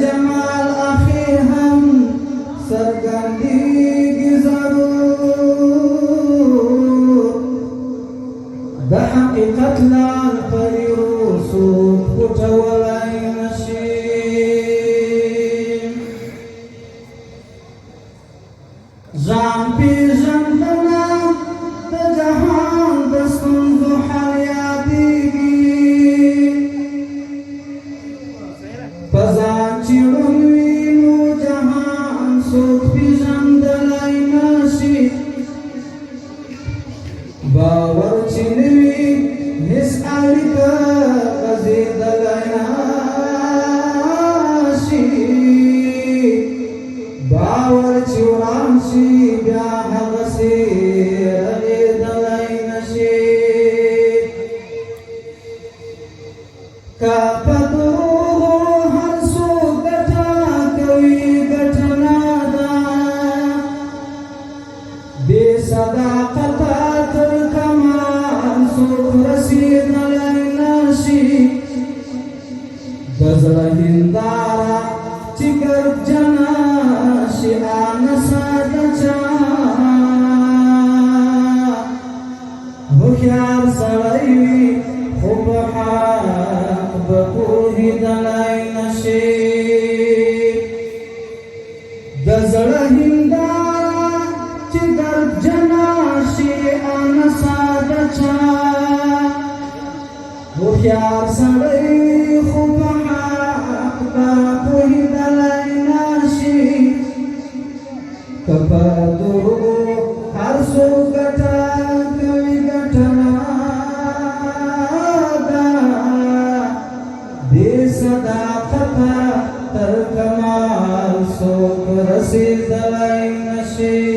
جمال اخی هم څرګندېږي ضرور د حقیقت لار پرې څوک پټولی نشي ځان پېژندنه د جهان د ستونزو حل یادېږي په ځان چې ړوند وي نو جهان څوک پېژندلی نشي باور چې نه وي هېڅ اړیکه غځېدلی نشي باور چې وران شي بیا هغسې رغېدلی نشي که په دروغو هر څوک ګټه کوي ګټه نه ده بې صداقته تر کمال څوک رسېدلی نشي د زړه هنداره چې ګردجنه شي آنه ساده چا هوښیار سړی وي خو په حق به پوهېدلی نشي د زړه هنداره چې ګردجنه شي آنه ساده چا هوښیار سړی خو په حق به پوهېدلی نشي که په دروغو هر څوک ګټه کوي ګټه نه ده بې صداقته تر کمال څوک رسېدلی نشي